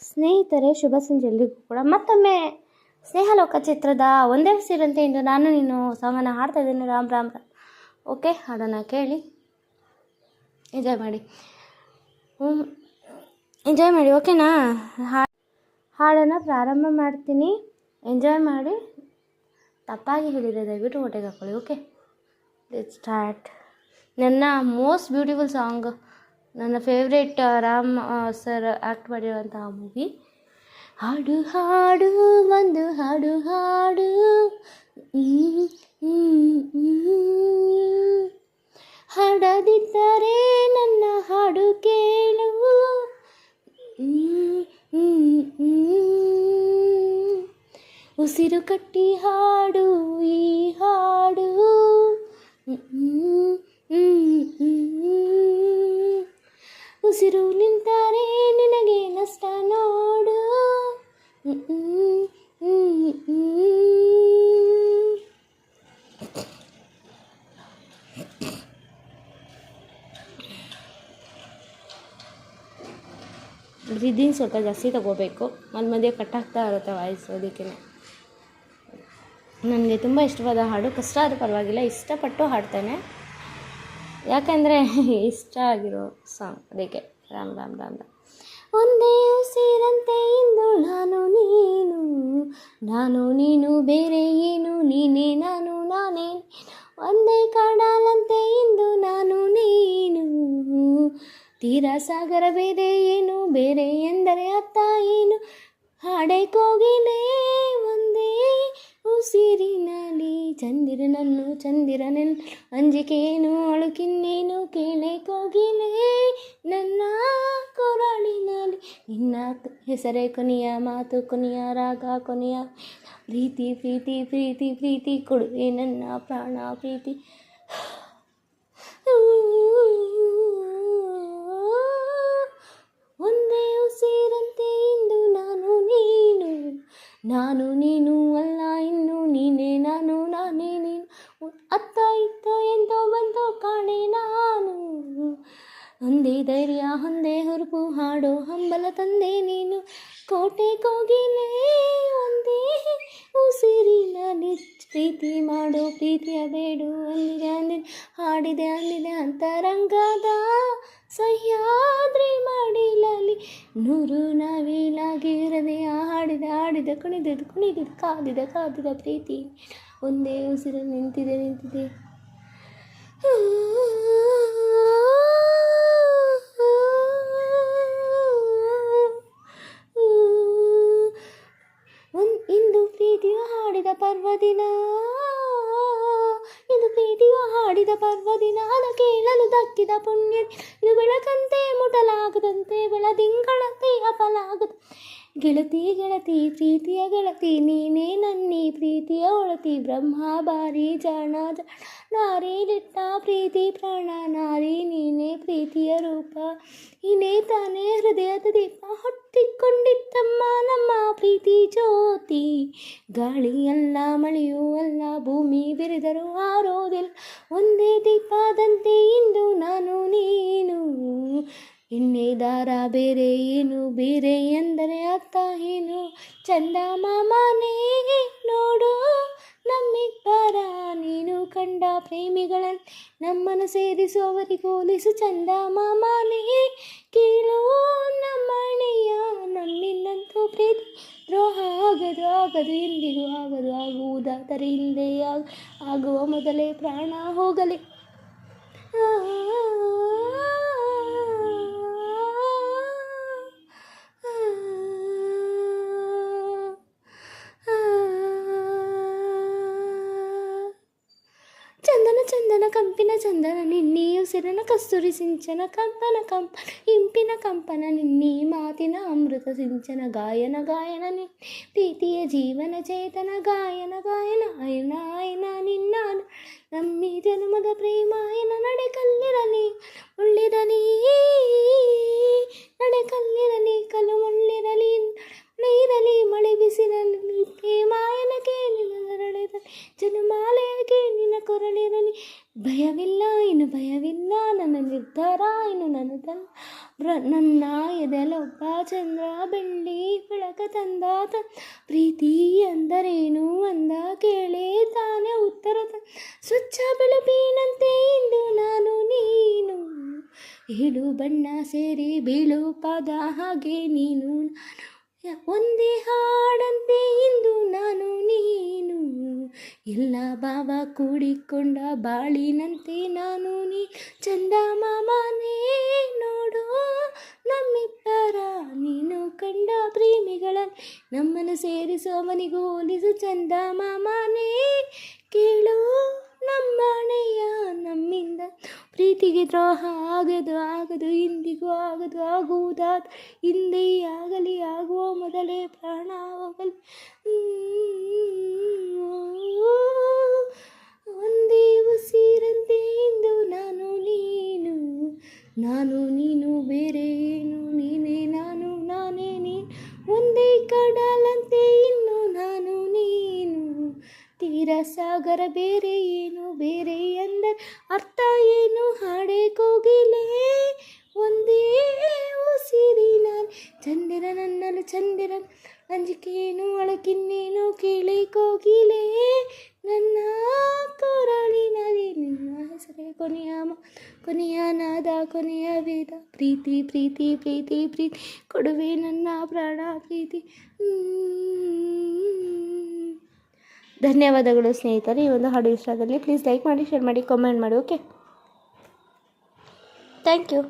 ಸ್ನೇಹಿತರೆ, ಶುಭ ಸಂಜೆ ಎಲ್ರಿಗೂ ಕೂಡ. ಮತ್ತೊಮ್ಮೆ ಸ್ನೇಹಲೋಕ ಚಿತ್ರದ ಒಂದೇ ಸೀರಂತೆ ಇಂದು ನಾನು ನೀನು ಸಾಂಗನ್ನು ಹಾಡ್ತಾ ಇದ್ದೀನಿ. ರಾಮ್ ರಾಮ್ ರಾಮ್. ಓಕೆ, ಹಾಡನ್ನು ಕೇಳಿ ಎಂಜಾಯ್ ಮಾಡಿ. ಓಕೆನಾ? ಹಾಡನ್ನು ಪ್ರಾರಂಭ ಮಾಡ್ತೀನಿ, ಎಂಜಾಯ್ ಮಾಡಿ. ತಪ್ಪಾಗಿ ಹೇಳಿದರೆ ದಯವಿಟ್ಟು ಹೊಟ್ಟೆಗೆ ಹಾಕೊಳ್ಳಿ. Okay, let's start. ನನ್ನ ಮೋಸ್ಟ್ ಬ್ಯೂಟಿಫುಲ್ ಸಾಂಗ್, ನನ್ನ ಫೇವ್ರೇಟ್ ರಾಮ್ ಸರ್ ಆ್ಯಕ್ಟ್ ಮಾಡಿರುವಂತಹ ಮೂವಿ. ಹಾಡು ಹಾಡು ಒಂದು ಹಾಡು ಹಾಡು, ಹಾಡದಿದ್ದರೆ ನನ್ನ ಹಾಡು ಕೇಳು, ಉಸಿರು ಕಟ್ಟಿ ಹಾಡು ಈ ಹಾಡು, ಉಸಿರು ನಿಂತರೆ ನಿನಗೆ ನಷ್ಟ ನೋಡು. ಬ್ರೀದಿಂಗ್ ಸ್ವಲ್ಪ ಜಾಸ್ತಿ ತಗೋಬೇಕು, ಮಧ್ಯೆ ಕಟ್ಟಾಗ್ತಾ ಇರುತ್ತೆ ವಾಯ್ಸ್. ಅದಕ್ಕೆ ನನಗೆ ತುಂಬ ಇಷ್ಟವಾದ ಹಾಡು. ಕಷ್ಟ ಆದರೂ ಪರವಾಗಿಲ್ಲ, ಇಷ್ಟಪಟ್ಟು ಹಾಡ್ತಾನೆ, ಯಾಕಂದರೆ ಇಷ್ಟ ಆಗಿರೋ ಸಾಂಗ್. ಅದಕ್ಕೆ ರಾಮ್ ರಾಮ್ ರಾಮ್ ರಾಮ್. ಒಂದೇ ಉಸಿರಂತೆ ಇಂದು ನಾನು ನೀನು ಬೇರೆ ಏನು, ನೀನೇ ನಾನು ನಾನೇ ಒಂದೇ ಕಡಲಂತೆ ಇಂದು ನಾನು ನೀನು, ತೀರ ಸಾಗರ ಬೇರೆ ಏನು, ಬೇರೆ ಎಂದರೆ ಅರ್ಥ ಏನು, ಹಾಡೆ ಕೋಗಿಲೆ ಒಂದೇ ಉಸಿರಿನಲ್ಲಿ, ಚಂದಿರನನ್ನು ಅಂಜಿಕೆಯೇನು ಅಳುಕಿನ್ನೇನು, ಕೇಳೆ ಕೋಗಿಲೆ ನನ್ನ ಕೊರಳಿನಲ್ಲಿ, ನಿನ್ನ ಹೆಸರೇ ಕೊನೆಯ ಮಾತು, ಕೊನೆಯ ರಾಗ, ಕೊನೆಯ ಪ್ರೀತಿ ಪ್ರೀತಿ ಪ್ರೀತಿ ಪ್ರೀತಿ ಕೊಡುವೆ ನನ್ನ ಪ್ರಾಣ ಪ್ರೀತಿ. ಒಂದೇ ಉಸಿರಂತೆ ಇಂದು ನಾನು ನೀನು ಅಲ್ಲ ಇನ್ನು, ನೀನೇ ನಾನು ನಾನೇ ನೀನು, ಅತ್ತ ಇತ್ತ ಎಂದೋ ಬಂದೋ ಕಾಣೆ ನಾನು, ಒಂದೇ ಧೈರ್ಯ ಒಂದೇ ಹುರುಪು ಹಾಡೋ ಹಂಬಲ ತಂದೆ ನೀನು, ಕೋಟೆ ಕೋಗಿಲೆ ಒಂದೇ ಉಸಿರಿನಲ್ಲಿ, ಪ್ರೀತಿ ಮಾಡೋ ಪ್ರೀತಿಯ ಬೇಡು ಅಂದಿದೆ ಹಾಡಿದೆ ಅಂತರಂಗದ ಸಹ್ಯಾದ್ರಿ ಮಾಡಿಲಲ್ಲಿ, ನೂರು ನವಿಲಾಗಿರದೆ ಹಾಡಿದ ಕುಣಿದಿದ್ದು ಕಾದಿದ ಪ್ರೀತಿ, ಒಂದೇ ಉಸಿರು ನಿಂತಿದೆ. ಇಂದು ಪ್ರೀತಿಯು ಹಾಡಿದ ಪರ್ವದಿನ, ಅದ ಕೇಳಲು ದಕ್ಕಿದ ಪುಣ್ಯ, ಇದು ಬೆಳಕಂತೆ ಮುಟಲಾಗದಂತೆ ಬೆಳದಿಂಗಳಂತೆ ಅಪಲಾಗದ, ಗೆಳತಿ ಪ್ರೀತಿಯ ಗೆಳತಿ ನೀನೇ ನನ್ನಿ ಪ್ರೀತಿಯ ಒಳತಿ, ಬ್ರಹ್ಮ ಬಾರಿ ಜಾಣ ನಾರಿಲಿಟ್ಟ ಪ್ರೀತಿ ಪ್ರಾಣ, ನಾರಿ ನೀನೇ ಪ್ರೀತಿಯ ರೂಪ, ಇನ್ನೇ ತಾನೇ ಹೃದಯದ ದೀಪ ಹೊತ್ತಿಕೊಂಡಿತ್ತಮ್ಮ ನಮ್ಮ ಪ್ರೀತಿ ಜ್ಯೋತಿ, ಗಾಳಿಯಲ್ಲ ಮಳೆಯೂ ಅಲ್ಲ ಭೂಮಿ ಬಿರಿದರೂ ಆರೋದಿಲ್ಲ, ಒಂದೇ ದೀಪದಂತೆ ಇಂದು ನಾನು ನೀನು, ಇನ್ನೇ ದಾರ ಬೇರೆ ಏನು, ಬೇರೆ ಎಂದರೆ ಅರ್ಥ ಏನು, ಚಂದ ಮಾಮನೇ ನೋಡು ನಮ್ಮಿಬ್ಬರ, ನೀನು ಕಂಡ ಪ್ರೇಮಿಗಳನ್ನು ನಮ್ಮನ್ನು ಸೇರಿಸುವವರಿಗೋಲಿಸು, ಚಂದ ಮಾಮನೇ ಕೇಳು ನಮ್ಮನೆಯ, ನಮ್ಮಿಂದಂತೂ ಪ್ರೀತಿ ದ್ರೋಹ ಆಗದು ಎಂದಿಗೂ ಆಗುವುದಾದರೆ ಹಿಂದೆ ಆಗುವ ಮೊದಲೇ ಪ್ರಾಣ ಹೋಗಲಿ. ಚಂದನ ಕಂಪಿನ ಚಂದನ ನಿನ್ನೀ ಉಸಿರನ ಕಸ್ತೂರಿ ಸಿಂಚನ, ಕಂಪನ ಇಂಪಿನ ಕಂಪನ ನಿನ್ನೀ ಮಾತಿನ ಅಮೃತ ಸಿಂಚನ, ಗಾಯನ ನಿನ್ನ ಪ್ರೀತಿಯ ಜೀವನ ಚೇತನ, ಗಾಯನ ಆಯನ ನಿನ್ನ ನಮ್ಮಿ ಜನ್ಮದ ಪ್ರೇಮಾಯನ, ನಡೆ ಕಲ್ಲಿರಲಿ ಕಲ್ಲು ಮುಳ್ಳಿರಲಿ ನೀರಲಿ ಮಳೆ ಬಿಸಿಲಲ್ಲಿ, ಪ್ರೇಮಾಯನಕ್ಕೆ ನಿನ್ನರಳೆದ ಜನುಮಾಲೆಗೆ ನಿನ್ನ ಕೊರಳಿರಲಿ, ಭಯವಿಲ್ಲ ನನ್ನ ನಿರ್ಧಾರ ಇನ್ನು ನನ್ನದಲ್ಲ, ನನ್ನ ಎದೆಲೊಬ್ಬ ಚಂದ್ರ ಬೆಳ್ಳಿ ಬೆಳಕ ತಂದ ಪ್ರೀತಿ ಅಂದರೇನು ಅಂದ ಕೇಳೇ ತಾನೇ ಉತ್ತರ ಸ್ವಚ್ಛ ಬೆಳಪಿನಂತೆ ಇಂದು ನಾನು ನೀನು ಏಳು ಬಣ್ಣ ಸೇರಿ ಬೀಳು ಪದ ಹಾಗೆ ನೀನು ಒಂದೇ ಹಾಡಂತೆ ಇಂದು ನಾನು ನೀನು ಎಲ್ಲ ಭಾವ ಕೂಡಿಕೊಂಡ ಬಾಳಿನಂತೆ ನಾನು ನೀ ಚಂದ ಮಾಮನೇ ನೋಡೋ ನಮ್ಮಿಬ್ಬರ ನೀನು ಕಂಡ ಪ್ರೇಮಿಗಳಲ್ಲಿ ನಮ್ಮನ್ನು ಸೇರಿಸುವವನಿಗೂ ಹೋಲಿಸು ಚಂದ ಮಾಮನೇ ಕೇಳೋ ನಮ್ಮನೆಯ ನಮ್ಮಿಂದ ಪ್ರೀತಿಗೆ ದ್ರೋಹ ಆಗದು ಇಂದಿಗೂ ಆಗುವುದಾದ ಹಿಂದೆ ಆಗಲಿ ಆಗುವ ಮೊದಲೇ ಪ್ರಾಣ ಹೋಗಲಿ ಒಂದೇ ಉಸಿರಂತೆ ಇಂದು ನಾನು ನೀನು ಬೇರೆ ಏನು ನೀನೇ ನಾನು ನಾನೇ ನೀನು ಒಂದೇ ಕಡಲಂತೆ ಇನ್ನು ನಾನು ನೀನು ತೀರ ಸಾಗರ ಬೇರೆ ಏನು ಬೇರೆ ಎಂದರೆ ಅರ್ಥ ಏನು ಹಾಡೆ ಕೋಗಿಲೆ ಒಂದೇ ಉಸಿರಿನಲ್ಲಿ ಚಂದಿರ ನನ್ನಲು ಚಂದಿರ ಅಂಜಿಕೇನು ಅಳಕಿನ್ನೇನು ಕೇಳಿ ಕೋಗಿಲೆ ನನ್ನ ಕೊರಳಿನಲ್ಲಿ ನಿನ್ನ ಹೆಸರೇ ಕೊನೆಯ ನಾದ ಕೊನೆಯ ವೇದ ಪ್ರೀತಿ ಪ್ರೀತಿ ಪ್ರೀತಿ ಪ್ರೀತಿ ಕೊಡುವೆ ನನ್ನ ಪ್ರಾಣ ಪ್ರೀತಿ. ಧನ್ಯವಾದಗಳು ಸ್ನೇಹಿತರೆ. ಈ ಒಂದು ಹಾಡು ಇಷ್ಟ ಆದಲ್ಲಿ ಪ್ಲೀಸ್ ಲೈಕ್ ಮಾಡಿ, ಶೇರ್ ಮಾಡಿ, ಕಾಮೆಂಟ್ ಮಾಡಿ. Okay, thank you.